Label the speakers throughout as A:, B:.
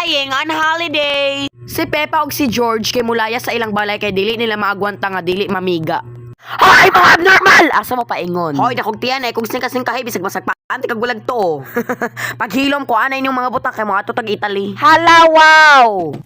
A: Flying on holiday. Si Pepa og si George kay mulaya sa ilang balay kay dili nila maagwanta nga dili mamiga. Hoy mga abnormal! Asa mo paingon? Hoy nakugtiyan ay kung sing kahi bisag masagpaan ti kagulag to. Paghilom ko anay ning mga butak kay mga tutag Italy. Hala wow!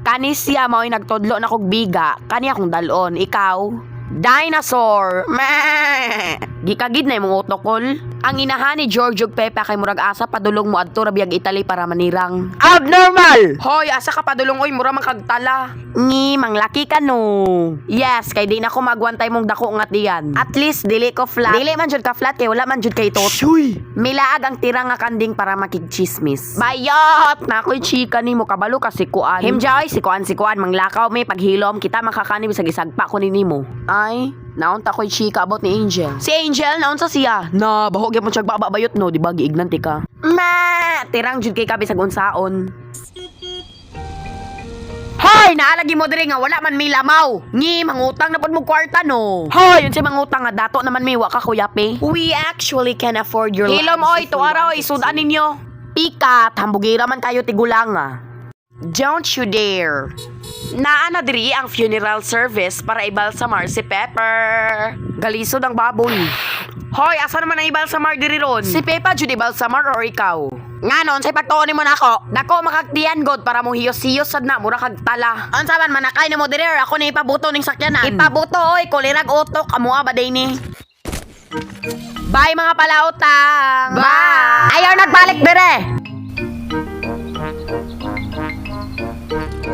A: Kani siya mao'y nagtodlo na kog biga, kani akong dalon, ikaw? Dinosaur! Meh! Gikagid na imong utokol. Ang inahan ni George ug Pepa kay murag asa padulong mo adto ra biyag Italy para manirang. Abnormal! Hoy, asa ka padulong oy mura man kagtala. Ngi, manglaki ka no. Yes, kay di na ko magwantay mong dako ngat diyan. At least dili ko flat. Dili man jud ka flat kay wala man jud kay tot. Shuy! Milaag ang tira nga kanding para makigchismis. Bayot! Na ako'y chika nimo kabalo ka si Kuan. Himjay, si Kuan manglakaw may paghilom kita makakani bisag isagpa ko nimo. Ay, naunta ko'y chika about ni Angel. Si Angel, naunsa siya? Na, bahog yung siyag babayot no, di ba? Giignanti ka. Ma! Tirang jud kay kabi sa unsaon. Hoy! Naalagi mo diri nga wala man may lamaw. Ngi, mangutang na pod mo kwarta no. Hoy! Yun si mangutang nga dato naman may waka kuyapi. We actually can afford your lives. Hilom oy, tuara oy, sudan ninyo. Pikat, hambugira man kayo tigulanga. Don't you dare. Naana diri ang funeral service para ibalsamar si Pepper. Galisod ang baboy. Hoy, asa naman ang ibalsamar diri ron? Si Pepa jud ibalsamar or ikaw? Nganon, say pagtuon mo nako. Dako makagtiyan god para mo hiyos-hiyos sad na mura kag tala. Unsa man manakay nimo diri or ako ni ipabuto ning sakyanan? Ipabuto oy, kulirag utok amo ba day ni? Bye mga palautang. Bye. Ayaw nagbalik dire.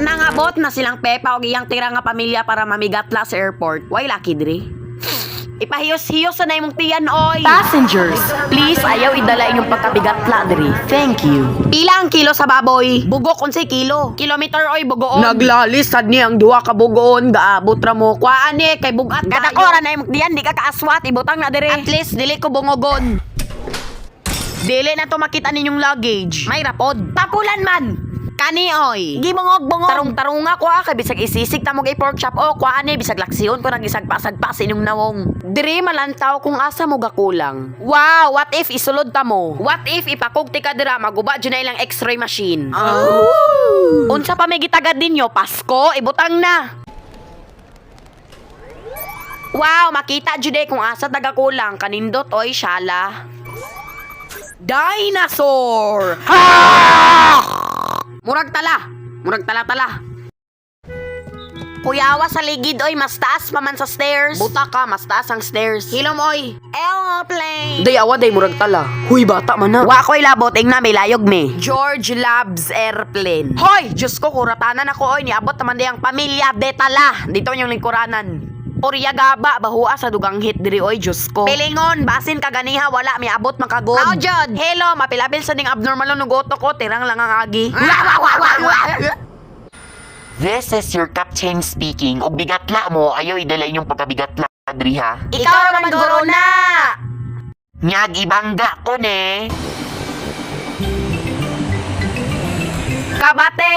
A: Nangabot na silang Pepa og iyang tira nga pamilya para mamigatla sa airport. Way lucky diri. Ipahiyos-hiyos na imong tiyan oy. Passengers, please ayaw idala inyong pagkabigatla diri. Thank you. Pila ang kilo sa baboy? Bugok unsay kilo? Kilometer oy bugoon. Naglalis sad ni ang duha ka bugoon gaabot ra mo. Kuan ni kay bugat. Gadakora na imong tiyan di ka kaaswat ibutang na diri. At least dili ko bungogon. Dili na to makita ninyong luggage. May rapod. Papulan man. Kani oy. Gibungog-bungog. Tarong-tarunga ko kay bisag isisig ta mo gay pork chop o kuan ni bisag laksiyon ko nagisagpa-sagpa sa inyong nawong. Diri malantaw kung asa mo gakulang. Wow, what if isulod ta mo? What if ipakugti ka dira maguba jud na ilang X-ray machine? Oh. Unsa pa may gitagad ninyo? Pasko, ibutang na. Wow, makita jud kung asa tagakulang kanindot oy syala. Dinosaur! Ha! Murag tala. Kuyawa sa ligid oy, mas taas pa man sa stairs. Buta ka, mas taas ang stairs. Hilom oy. Aeroplane. Dayawa day murag tala. Huy bata man na. Wa ko'y labot na may layog me. George loves airplane. Hoy, Diyos ko kuratanan ako oy, niabot naman day ang pamilya de tala. Dito yung lingkuranan. Orya gaba, bahua sa dugang hit diri oy, Diyos ko. Pilingon, basin kaganiha, wala, may abot makagod. Now, Jod, hello, mapilabil sa ding abnormal nugoto ko, tirang lang ang agi.
B: This is your captain speaking. Og bigatla mo, ayaw idala inyong pagkabigatla, diri ha?
A: Ikaw naman guro na!
B: Nyag ibangga ko ne.
A: Kabate!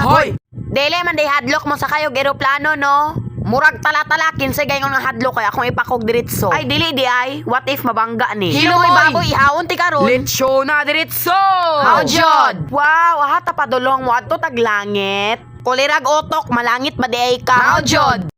C: Hoy!
A: Dele man day hadlok mo sa kayo eroplano no? Murag tala-tala kinsay gayon nga hadlok kay akong ipakog diretso. Ay dili di ay, what if mabangga ni?
C: Hiloy!
A: Hiloy baboy ihawon ti karon.
C: Lechon na diretso!
A: How jud? Wow, hata padulong mo adto tag langit. Kulirag utok malangit ba di ay ka?
C: How jud?